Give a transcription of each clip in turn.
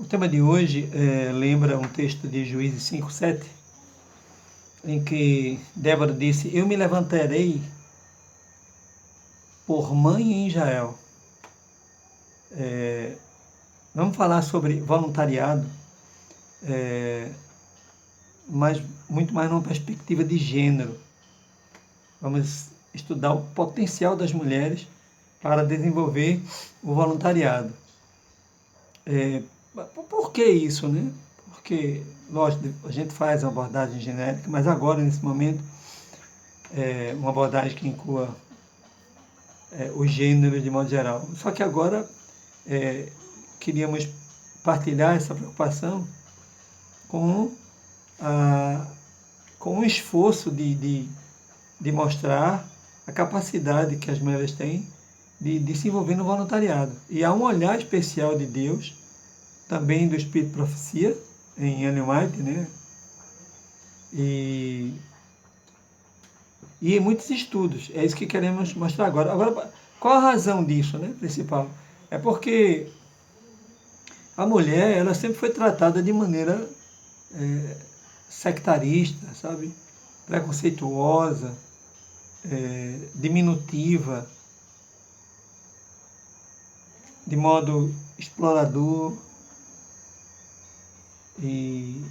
O tema de hoje lembra um texto de Juízes 5:7, em que Débora disse: Eu me levantarei por mãe em Israel. Vamos falar sobre voluntariado, mas muito mais numa perspectiva de gênero. Vamos estudar o potencial das mulheres para desenvolver o voluntariado. Por que isso, né? Porque, lógico, a gente faz uma abordagem genérica, mas agora, nesse momento, uma abordagem que inclua o gênero de modo geral. Só que agora queríamos partilhar essa preocupação com um esforço de mostrar a capacidade que as mulheres têm de se envolver no voluntariado. E há um olhar especial de Deus, também do Espírito de Profecia, em Ellen White, né? E em muitos estudos. É isso que queremos mostrar agora. Agora, qual a razão disso, né, principal? É porque a mulher, ela sempre foi tratada de maneira sectarista, sabe? Preconceituosa, diminutiva, de modo explorador. E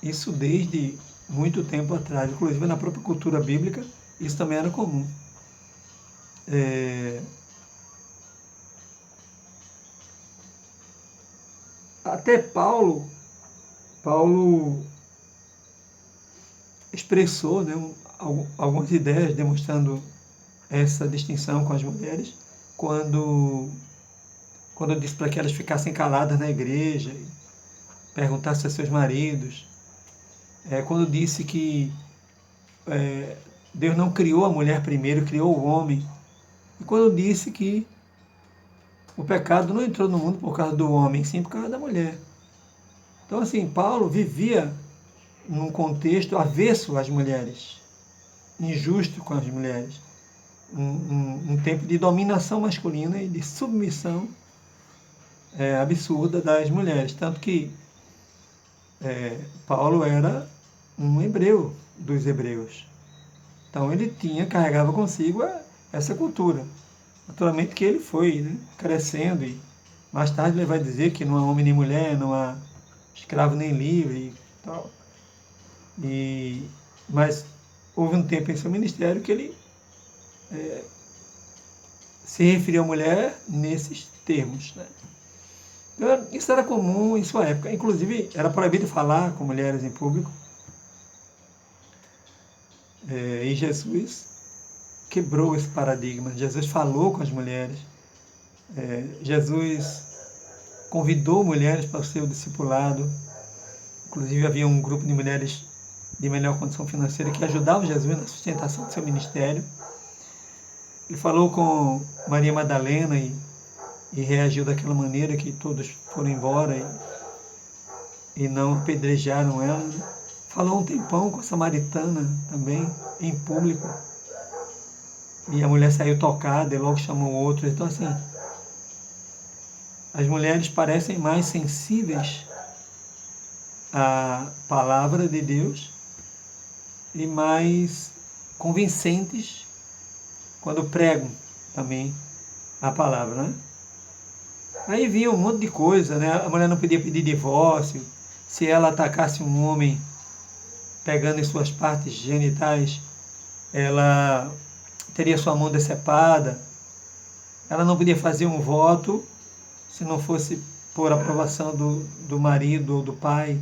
isso desde muito tempo atrás. Inclusive na própria cultura bíblica, isso também era comum. Até Paulo expressou, né, algumas ideias demonstrando essa distinção com as mulheres, quando disse para que elas ficassem caladas na igreja, e perguntassem a seus maridos, quando disse que Deus não criou a mulher primeiro, criou o homem, e quando disse que o pecado não entrou no mundo por causa do homem, sim por causa da mulher. Então, assim, Paulo vivia num contexto avesso às mulheres, injusto com as mulheres, um tempo de dominação masculina e de submissão absurda das mulheres. Tanto que Paulo era um hebreu dos hebreus. Então ele carregava consigo essa cultura. Naturalmente que ele foi, né, crescendo, e mais tarde ele vai dizer que não há homem nem mulher, não há escravo nem livre e tal. Mas houve um tempo em seu ministério que ele se referiu à mulher nesses termos, né? Então, isso era comum em sua época. Inclusive, era proibido falar com mulheres em público. E Jesus quebrou esse paradigma. Jesus falou com as mulheres. Jesus convidou mulheres para o seu discipulado. Inclusive, havia um grupo de mulheres de melhor condição financeira que ajudavam Jesus na sustentação do seu ministério. Ele falou com Maria Madalena e reagiu daquela maneira que todos foram embora e não apedrejaram ela. Né? Falou um tempão com a samaritana também, em público. E a mulher saiu tocada e logo chamou outros. Então, assim, as mulheres parecem mais sensíveis à palavra de Deus e mais convincentes quando pregam também a palavra, né? Aí vinha um monte de coisa, né? A mulher não podia pedir divórcio. Se ela atacasse um homem pegando em suas partes genitais, ela teria sua mão decepada. Ela não podia fazer um voto se não fosse por aprovação do marido ou do pai.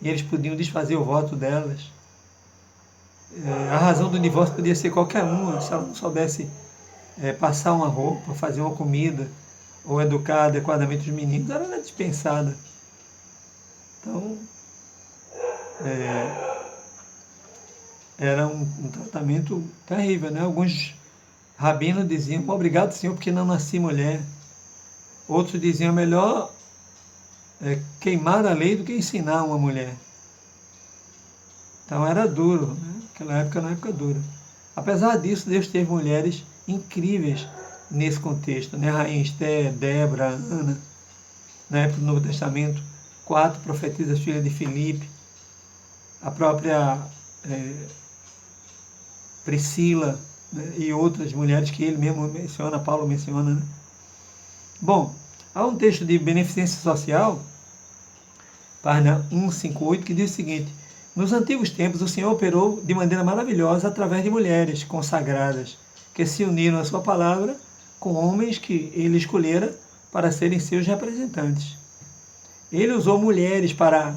E eles podiam desfazer o voto delas. A razão do divórcio podia ser qualquer uma. Se ela não soubesse passar uma roupa, fazer uma comida, ou educar adequadamente os meninos, ela era dispensada. Então, era um tratamento terrível, né? Alguns rabinos diziam: obrigado, Senhor, porque não nasci mulher. Outros diziam: melhor queimar a lei do que ensinar uma mulher. Então era duro, né? Aquela época era uma época dura. Apesar disso, Deus teve mulheres incríveis nesse contexto, né? Rainha Esther, Débora, Ana, na época do Novo Testamento, 4 profetisas filhas de Filipe, a própria Priscila, né, e outras mulheres que ele mesmo menciona, Paulo menciona. Né? Bom, há um texto de beneficência social, página 158, que diz o seguinte: nos antigos tempos, o Senhor operou de maneira maravilhosa através de mulheres consagradas, que se uniram à sua palavra com homens que ele escolhera para serem seus representantes. Ele usou mulheres para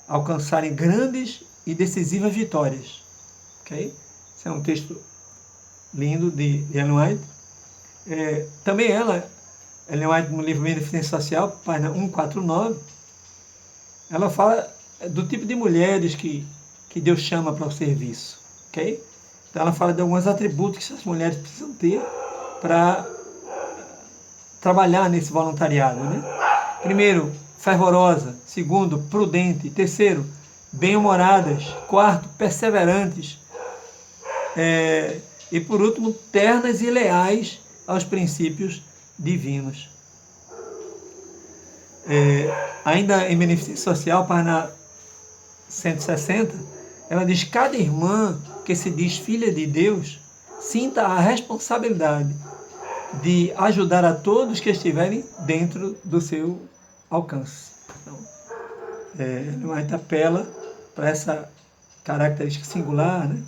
alcançarem grandes e decisivas vitórias. Okay? Esse é um texto lindo de Ellen White. Também Ellen White, no livro Beneficência Social, página 149, ela fala do tipo de mulheres que Deus chama para o serviço. Okay? Então ela fala de alguns atributos que essas mulheres precisam ter para trabalhar nesse voluntariado. Né? Primeiro, fervorosa. Segundo, prudente. Terceiro, bem-humoradas. Quarto, perseverantes. E por último, ternas e leais aos princípios divinos. Ainda em Beneficência Social, página 160, ela diz: cada irmã que se diz filha de Deus sinta a responsabilidade de ajudar a todos que estiverem dentro do seu alcance. Então, Ellen White apela para essa característica singular, né,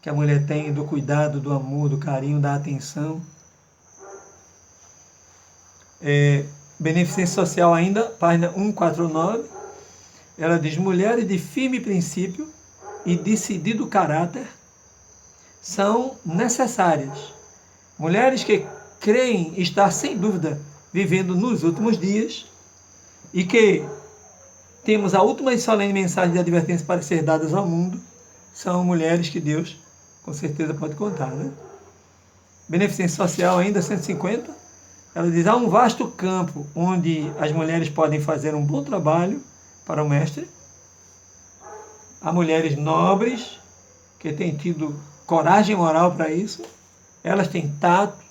que a mulher tem do cuidado, do amor, do carinho, da atenção. Beneficência Social ainda, página 149, ela diz: mulheres de firme princípio e decidido caráter são necessárias. Mulheres que creem estar sem dúvida vivendo nos últimos dias e que temos a última e solene mensagem de advertência para ser dadas ao mundo, são mulheres que Deus com certeza pode contar. Né? Beneficência Social ainda 150, ela diz: há um vasto campo onde as mulheres podem fazer um bom trabalho para o mestre. Há mulheres nobres que têm tido coragem moral para isso. Elas têm tato,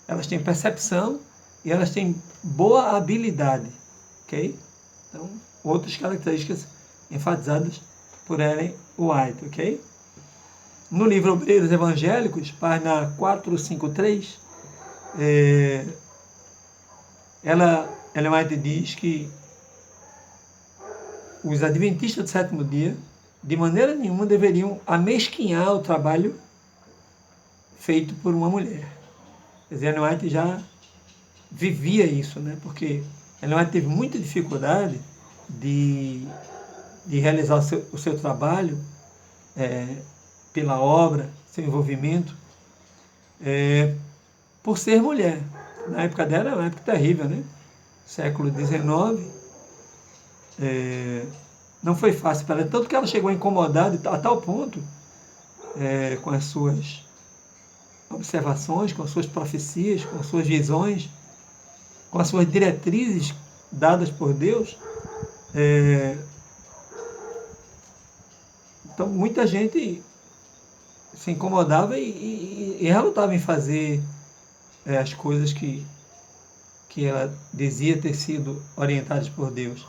elas têm percepção e elas têm boa habilidade. Ok? Então, outras características enfatizadas por Ellen White. Ok? No livro Obreiros Evangélicos, página 453, Ellen White diz que os adventistas do sétimo dia, de maneira nenhuma, deveriam amesquinhar o trabalho feito por uma mulher. Quer dizer, Ellen White já vivia isso, né? Porque Ellen White teve muita dificuldade de realizar o seu trabalho pela obra, seu envolvimento, por ser mulher. Na época dela era uma época terrível, né? Século XIX. Não foi fácil para ela, tanto que ela chegou a incomodar a tal ponto com as suas observações, com as suas profecias, com as suas visões, com as suas diretrizes dadas por Deus. Então muita gente se incomodava e relutava em fazer as coisas que ela dizia ter sido orientadas por Deus.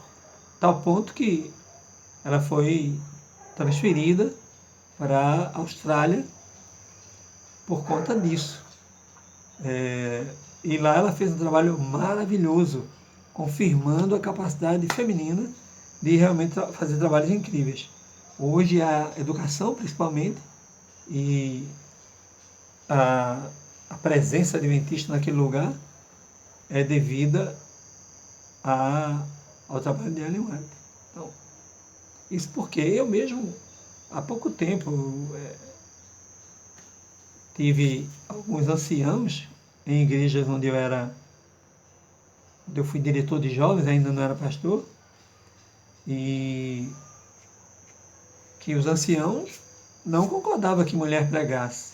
Tal ponto que ela foi transferida para a Austrália por conta disso. E lá ela fez um trabalho maravilhoso, confirmando a capacidade feminina de realmente fazer trabalhos incríveis. Hoje a educação, principalmente, e a presença adventista naquele lugar é devida ao trabalho de Ellen White. Então, isso porque eu mesmo, há pouco tempo, tive alguns anciãos em igrejas onde eu fui diretor de jovens, ainda não era pastor, e que os anciãos não concordavam que mulher pregasse.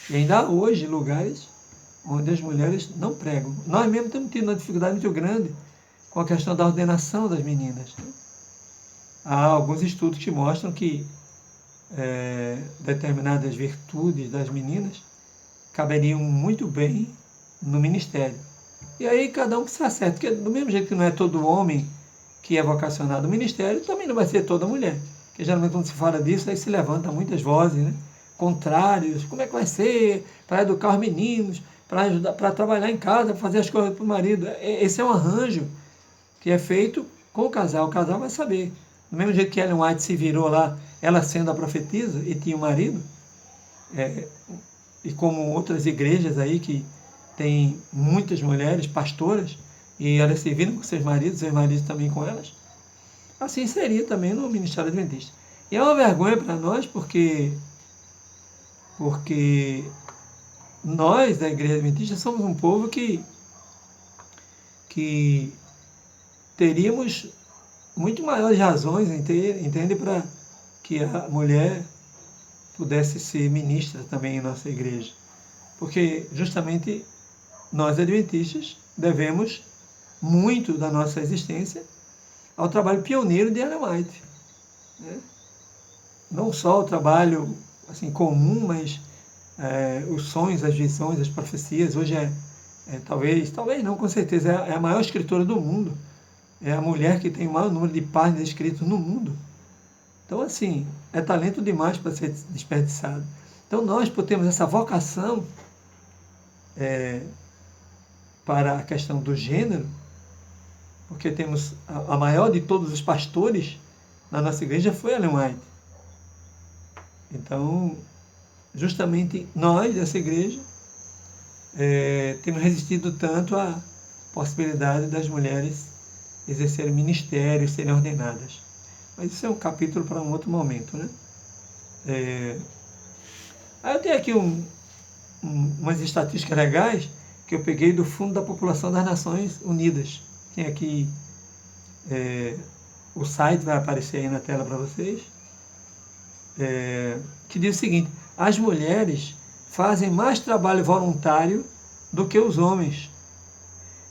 E ainda há hoje lugares onde as mulheres não pregam. Nós mesmos temos tido uma dificuldade muito grande com a questão da ordenação das meninas. Há alguns estudos que mostram que determinadas virtudes das meninas caberiam muito bem no ministério. E aí cada um que se acerta, porque do mesmo jeito que não é todo homem que é vocacionado ao ministério, também não vai ser toda mulher. Porque geralmente quando se fala disso, aí se levantam muitas vozes, né? Contrários, como é que vai ser para educar os meninos, para ajudar, para trabalhar em casa, para fazer as coisas para o marido. Esse é um arranjo que é feito com o casal vai saber. Do mesmo jeito que Ellen White se virou lá, ela sendo a profetisa e tinha um marido, e como outras igrejas aí que tem muitas mulheres pastoras, e elas se viram com seus maridos também com elas, assim seria também no Ministério Adventista. E é uma vergonha para nós porque nós da Igreja Adventista somos um povo que teríamos muito maiores razões, entende, para que a mulher pudesse ser ministra também em nossa igreja. Porque justamente nós adventistas devemos muito da nossa existência ao trabalho pioneiro de Ellen White, né? Não só o trabalho assim comum, mas os sonhos, as visões, as profecias. Hoje talvez não, com certeza, é a maior escritora do mundo. É a mulher que tem o maior número de páginas escritas no mundo. Então, assim, é talento demais para ser desperdiçado. Então, nós, por termos essa vocação para a questão do gênero, porque temos a maior de todos os pastores na nossa igreja foi Ellen White. Então, justamente nós, dessa igreja, temos resistido tanto à possibilidade das mulheres exercerem ministérios, serem ordenadas. Mas isso é um capítulo para um outro momento, né? Aí eu tenho aqui umas estatísticas legais que eu peguei do Fundo da População das Nações Unidas. Tem aqui o site, vai aparecer aí na tela para vocês, que diz o seguinte: as mulheres fazem mais trabalho voluntário do que os homens.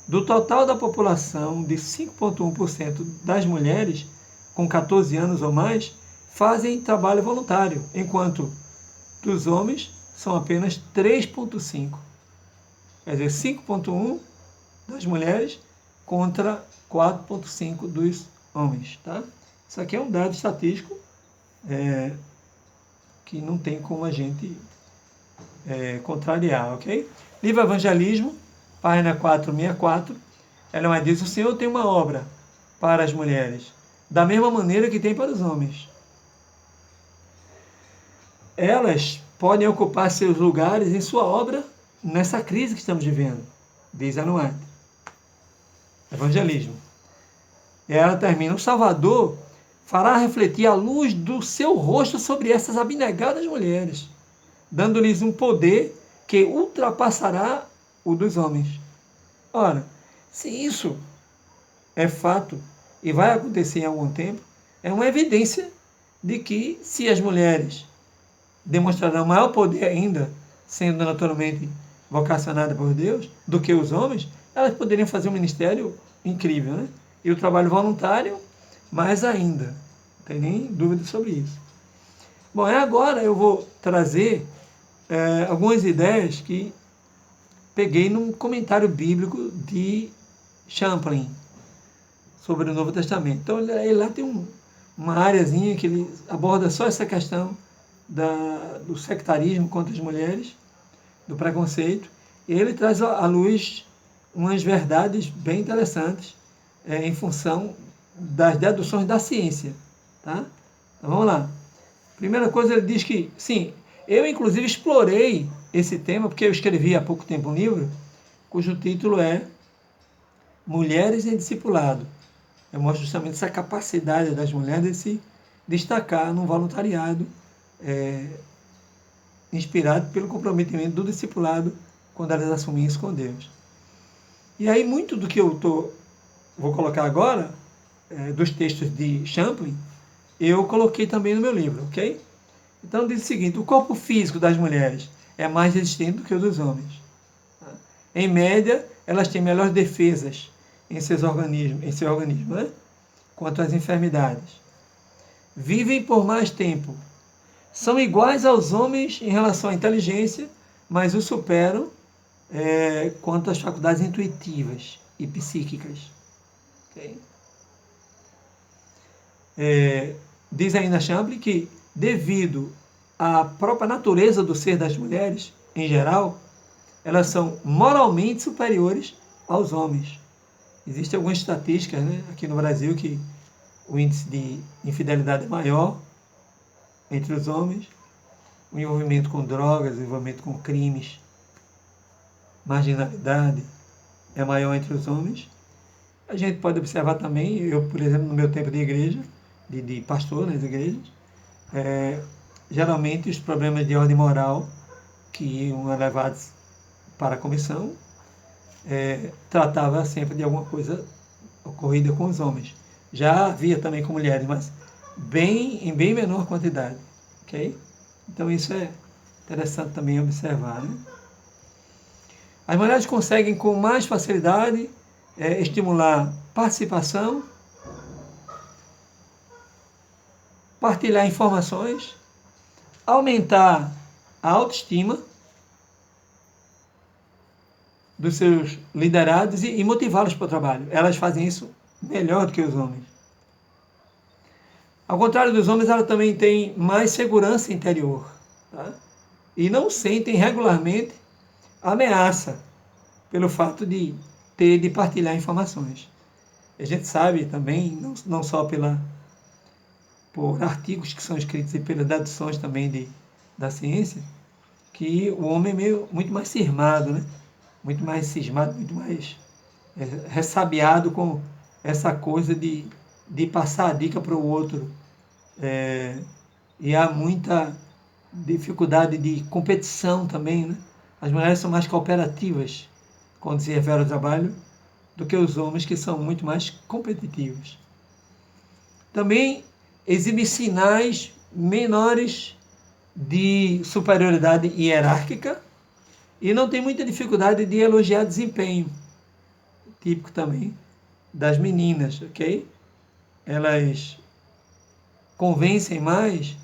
Do total da população, de 5,1% das mulheres com 14 anos ou mais fazem trabalho voluntário, enquanto dos homens são apenas 3,5%. Quer dizer, 5,1% das mulheres contra 4,5% dos homens. Tá? Isso aqui é um dado estatístico que não tem como a gente contrariar, ok? Livro Evangelismo, página 464, ela diz: o Senhor tem uma obra para as mulheres, da mesma maneira que tem para os homens. Elas podem ocupar seus lugares em sua obra nessa crise que estamos vivendo, diz Ellen White. Evangelismo. E ela termina: o Salvador fará refletir a luz do seu rosto sobre essas abnegadas mulheres, dando-lhes um poder que ultrapassará o dos homens. Ora, se isso é fato e vai acontecer em algum tempo, é uma evidência de que, se as mulheres demonstrarão maior poder ainda, sendo naturalmente vocacionadas por Deus, do que os homens, elas poderiam fazer um ministério incrível, né? E o trabalho voluntário, mais ainda. Não tem nem dúvida sobre isso. Bom, agora eu vou trazer algumas ideias que peguei num comentário bíblico de Champlin sobre o Novo Testamento. Então, ele lá tem uma areazinha que ele aborda só essa questão do sectarismo contra as mulheres, do preconceito, e ele traz à luz umas verdades bem interessantes em função das deduções da ciência. Tá? Então, vamos lá. Primeira coisa, ele diz que, sim, eu inclusive explorei esse tema, porque eu escrevi há pouco tempo um livro, cujo título é Mulheres em Discipulado. Eu mostro justamente essa capacidade das mulheres de se destacar no voluntariado, inspirado pelo comprometimento do discipulado quando elas assumem isso com Deus. E aí muito do que eu vou colocar agora, dos textos de Champlin, eu coloquei também no meu livro, ok? Então diz o seguinte: o corpo físico das mulheres é mais resistente do que o dos homens. Em média, elas têm melhores defesas em seu organismo, né? Quanto às enfermidades. Vivem por mais tempo. São iguais aos homens em relação à inteligência, mas os superam quanto às faculdades intuitivas e psíquicas. Okay? Diz a Ina Champlin que, devido à própria natureza do ser das mulheres, em geral, elas são moralmente superiores aos homens. Existem algumas estatísticas, né, aqui no Brasil que o índice de infidelidade é maior entre os homens, o envolvimento com drogas, o envolvimento com crimes, marginalidade é maior entre os homens. A gente pode observar também, eu, por exemplo, no meu tempo de igreja, de pastor nas igrejas, geralmente os problemas de ordem moral que iam levados para a comissão, tratava sempre de alguma coisa ocorrida com os homens. Já havia também com mulheres, mas em bem menor quantidade. Okay? Então isso é interessante também observar. Né? As mulheres conseguem com mais facilidade estimular participação, partilhar informações, aumentar a autoestima dos seus liderados e motivá-los para o trabalho. Elas fazem isso melhor do que os homens. Ao contrário dos homens, elas também têm mais segurança interior. Tá? E não sentem regularmente ameaça pelo fato de partilhar informações. A gente sabe também, não só por artigos que são escritos e pelas deduções também da ciência, que o homem é muito mais cismado, né? Muito mais cismado, muito mais ressabiado com essa coisa de passar a dica para o outro. E há muita dificuldade de competição também, né? As mulheres são mais cooperativas quando se refere ao trabalho do que os homens, que são muito mais competitivos. Também exibe sinais menores de superioridade hierárquica e não tem muita dificuldade de elogiar desempenho, típico também das meninas, ok? Elas convencem mais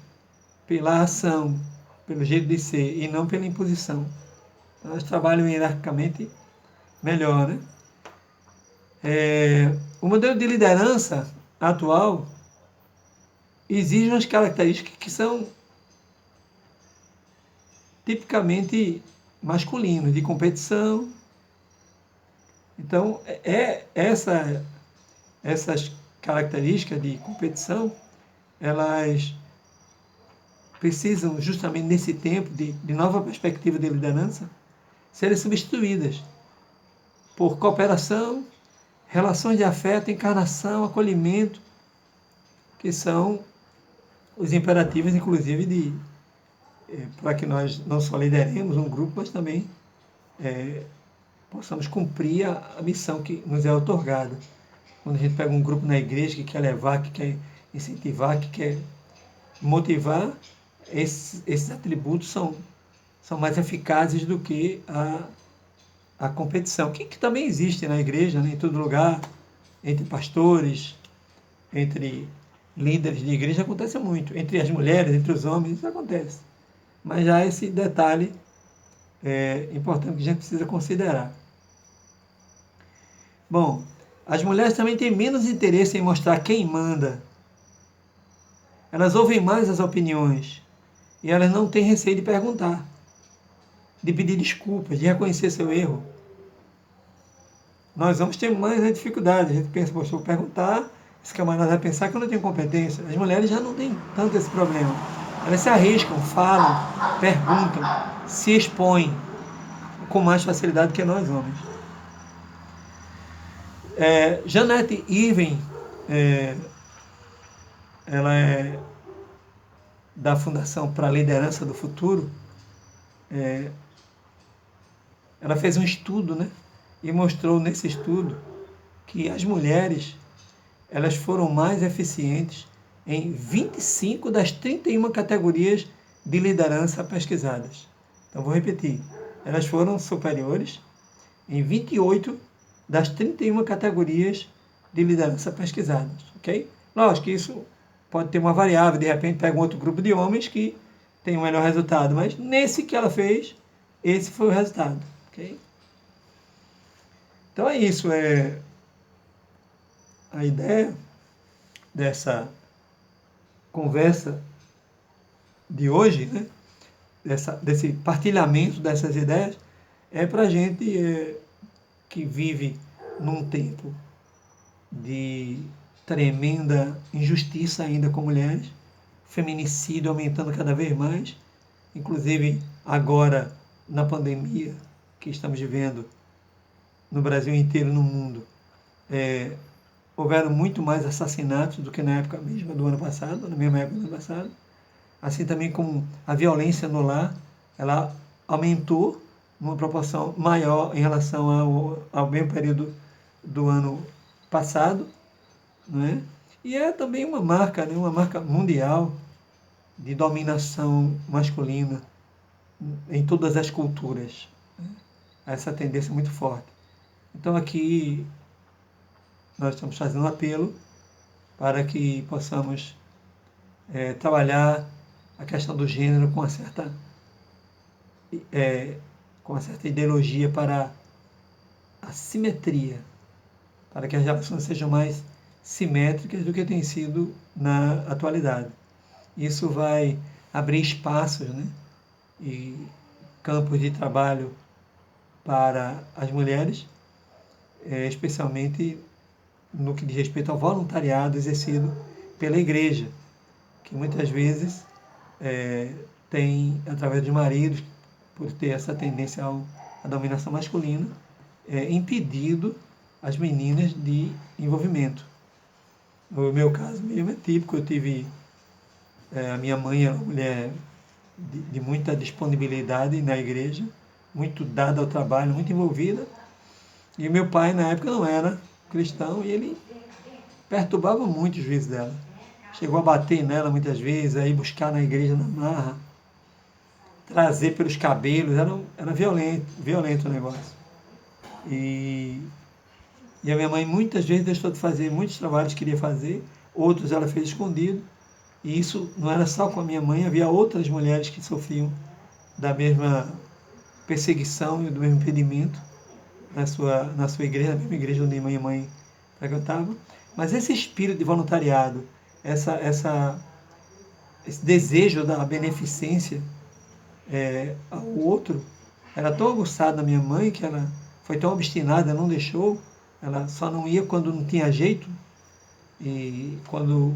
pela ação, pelo jeito de ser, e não pela imposição. Então, elas trabalham hierarquicamente melhor, né? O modelo de liderança atual exige umas características que são tipicamente masculinas, de competição. Então, essas características de competição, elas precisam, justamente nesse tempo de nova perspectiva de liderança, serem substituídas por cooperação, relações de afeto, encarnação, acolhimento, que são os imperativos, inclusive, para que nós não só lideremos um grupo, mas também possamos cumprir a missão que nos é otorgada. Quando a gente pega um grupo na igreja que quer levar, que quer incentivar, que quer motivar, esses atributos são mais eficazes do que a competição, que também existe na igreja, né, em todo lugar, entre pastores, entre líderes de igreja, acontece muito. Entre as mulheres, entre os homens, isso acontece. Mas já esse detalhe importante que a gente precisa considerar. Bom, as mulheres também têm menos interesse em mostrar quem manda. Elas ouvem mais as opiniões e elas não têm receio de perguntar, de pedir desculpas, de reconhecer seu erro. Nós vamos ter mais dificuldade. A gente pensa, poxa, vou perguntar, esse camarada vai pensar que eu não tenho competência. As mulheres já não têm tanto esse problema. Elas se arriscam, falam, perguntam, se expõem com mais facilidade que nós homens. Jeanette Irving, ela é da Fundação para a Liderança do Futuro. Ela fez um estudo, né? E mostrou nesse estudo que as mulheres, elas foram mais eficientes em 25 das 31 categorias de liderança pesquisadas. Então, vou repetir. Elas foram superiores em 28 das 31 categorias de liderança pesquisadas. Ok? Lógico que isso pode ter uma variável. De repente, pega um outro grupo de homens que tem um melhor resultado. Mas nesse que ela fez, esse foi o resultado. Ok? Então é isso, a ideia dessa conversa de hoje, né? Desse partilhamento dessas ideias, é para a gente que vive num tempo de tremenda injustiça ainda com mulheres, feminicídio aumentando cada vez mais, inclusive agora na pandemia que estamos vivendo no Brasil inteiro e no mundo, houveram muito mais assassinatos do que na época mesma do ano passado, na mesma época do ano passado. Assim também como a violência no lar, ela aumentou numa proporção maior em relação ao mesmo período do ano passado, não é? E é também uma marca, né? Uma marca mundial de dominação masculina em todas as culturas. Né? Essa tendência é muito forte. Então aqui nós estamos fazendo um apelo para que possamos trabalhar a questão do gênero com uma certa ideologia para a simetria, para que as relações sejam mais simétricas do que tem sido na atualidade. Isso vai abrir espaços, né, e campos de trabalho para as mulheres, especialmente no que diz respeito ao voluntariado exercido pela igreja, que muitas vezes tem, através dos maridos, por ter essa tendência à dominação masculina, impedido as meninas de envolvimento. No meu caso mesmo é típico, eu tive, a minha mãe era uma mulher de muita disponibilidade na igreja, muito dada ao trabalho, muito envolvida, e meu pai na época não era cristão e ele perturbava muito os juízes dela. Chegou a bater nela muitas vezes, aí buscar na igreja na marra, trazer pelos cabelos, era violento o negócio. E a minha mãe muitas vezes deixou de fazer muitos trabalhos que queria fazer, outros ela fez escondido, e isso não era só com a minha mãe, havia outras mulheres que sofriam da mesma perseguição e do mesmo impedimento na sua igreja, na mesma igreja onde minha mãe frequentava. Mas esse espírito de voluntariado, esse desejo da beneficência ao outro, era tão aguçado na minha mãe que ela foi tão obstinada, não deixou, ela só não ia quando não tinha jeito, e quando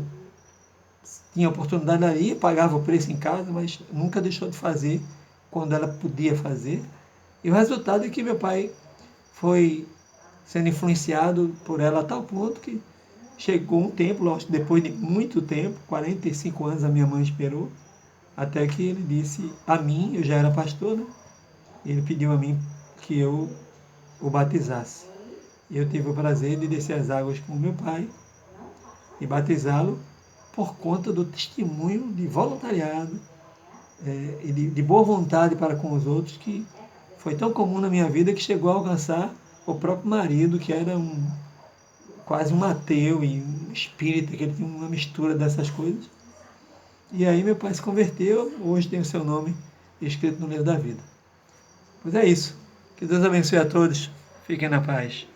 tinha oportunidade ela ia, pagava o preço em casa, mas nunca deixou de fazer quando ela podia fazer. E o resultado é que meu pai foi sendo influenciado por ela a tal ponto que chegou um tempo, lógico, depois de muito tempo, 45 anos a minha mãe esperou, até que ele disse a mim, eu já era pastor, né? Ele pediu a mim que eu o batizasse. E eu tive o prazer de descer as águas com meu pai e batizá-lo por conta do testemunho de voluntariado e de boa vontade para com os outros que foi tão comum na minha vida que chegou a alcançar o próprio marido, que era quase um ateu e um espírita, que ele tinha uma mistura dessas coisas. E aí meu pai se converteu, hoje tem o seu nome escrito no livro da vida. Pois é isso. Que Deus abençoe a todos. Fiquem na paz.